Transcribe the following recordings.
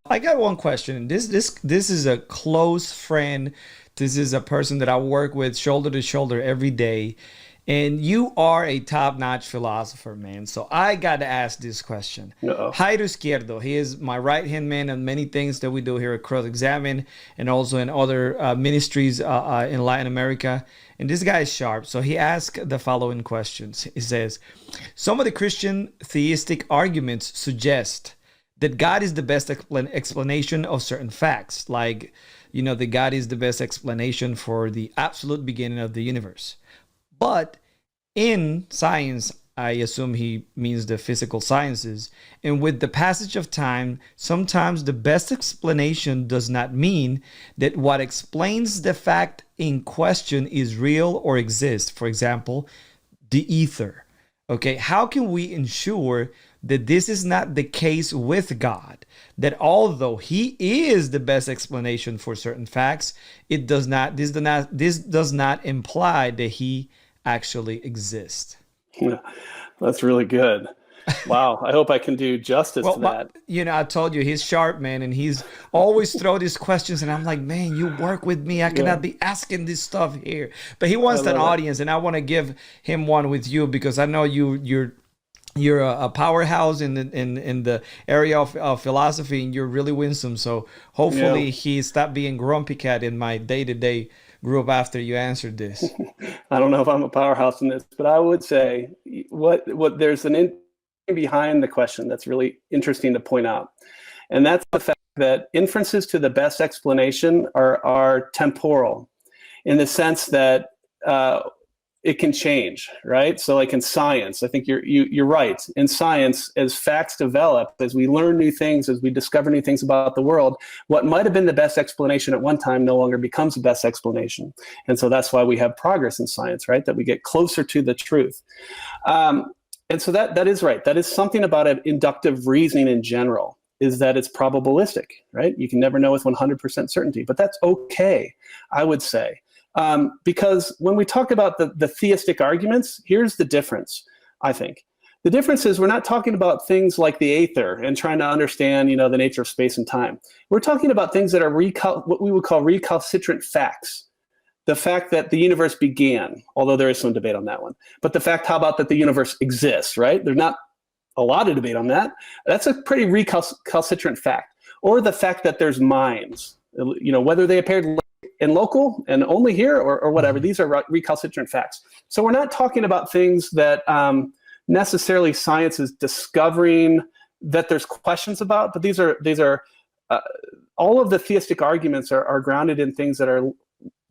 I got one question. This is a close friend. This is a person that I work with shoulder to shoulder every day. And you are a top-notch philosopher, man. So I got to ask this question. Uh-oh. Jairo Izquierdo, he is my right-hand man on many things that we do here at 𝗏𝗏𝒽𝒏 and also in other ministries in Latin America. And this guy is sharp. So he asked the following questions. He says, some of the Christian theistic arguments suggest that God is the best explanation of certain facts, like, that God is the best explanation for the absolute beginning of the universe. But in science, I assume he means the physical sciences, and with the passage of time, sometimes the best explanation does not mean that what explains the fact in question is real or exists. For example, the ether. Okay, how can we ensure that this is not the case with God? That although he is the best explanation for certain facts, this does not imply that he actually exists. Yeah, that's really good. Wow. I hope I can do justice to that. I told you he's sharp, man, and he's always throw these questions, and I'm like, man, you work with me. I cannot be asking this stuff here. But he wants an audience, and I want to give him one with you because I know you're a powerhouse in the area of philosophy, and you're really winsome. So hopefully he stopped being grumpy cat in my day-to-day group after you answered this. I don't know if I'm a powerhouse in this, but I would say what there's an in behind the question that's really interesting to point out. And that's the fact that inferences to the best explanation are temporal in the sense that it can change, right? So like in science, I think you're right. In science, as facts develop, as we learn new things, as we discover new things about the world, what might have been the best explanation at one time no longer becomes the best explanation. And so that's why we have progress in science, right? That we get closer to the truth. And so that is right. That is something about inductive reasoning in general, is that it's probabilistic, right? You can never know with 100% certainty, but that's okay, I would say. Because when we talk about the theistic arguments, here's the difference, I think. The difference is we're not talking about things like the aether and trying to understand, the nature of space and time. We're talking about things that are what we would call recalcitrant facts. The fact that the universe began, although there is some debate on that one. But the fact, how about that the universe exists, right? There's not a lot of debate on that. That's a pretty recalcitrant fact. Or the fact that there's minds, whether they appeared in local and only here or whatever. These are recalcitrant facts. So we're not talking about things that necessarily science is discovering that there's questions about, but these are all of the theistic arguments are grounded in things that are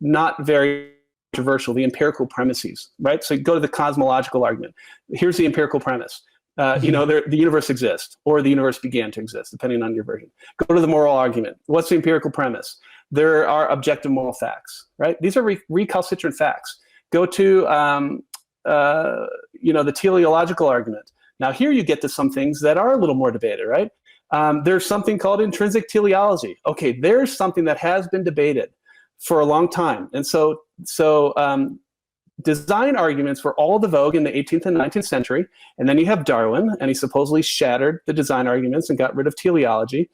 not very controversial, the empirical premises, right? So you go to the cosmological argument. Here's the empirical premise. The universe exists, or the universe began to exist, depending on your version. Go to the moral argument. What's the empirical premise? There are objective moral facts, right? These are recalcitrant facts. Go to the teleological argument. Now here you get to some things that are a little more debated, right? There's something called intrinsic teleology. Okay, there's something that has been debated for a long time. And so design arguments were all the vogue in the 18th and 19th century. And then you have Darwin, and he supposedly shattered the design arguments and got rid of teleology.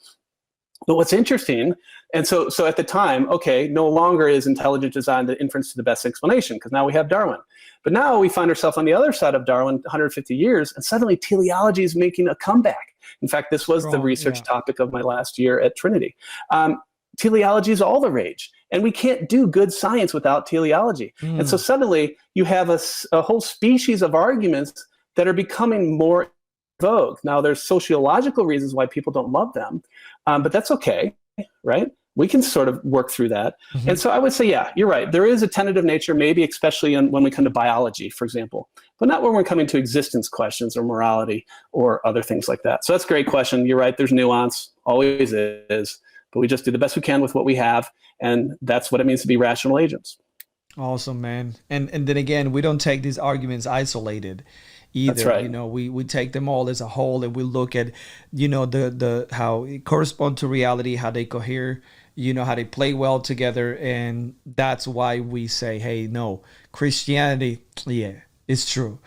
But what's interesting, and so at the time, okay, no longer is intelligent design the inference to the best explanation, because now we have Darwin. But now we find ourselves on the other side of Darwin, 150 years, and suddenly teleology is making a comeback. In fact, this was the research topic of my last year at Trinity. Teleology is all the rage, and we can't do good science without teleology. And so suddenly you have a whole species of arguments that are becoming more vogue. Now, there's sociological reasons why people don't love them, but that's okay, right? We can sort of work through that. And so I would say, yeah, you're right. There is a tentative nature, maybe especially when we come to biology, for example, but not when we're coming to existence questions or morality or other things like that. So that's a great question. You're right. There's nuance, always is, but we just do the best we can with what we have. And that's what it means to be rational agents. Awesome, man. And then again, we don't take these arguments isolated either. That's right. We take them all as a whole, and we look at, the how it correspond to reality, how they cohere, how they play well together. And that's why we say, hey, no, Christianity, yeah, it's true.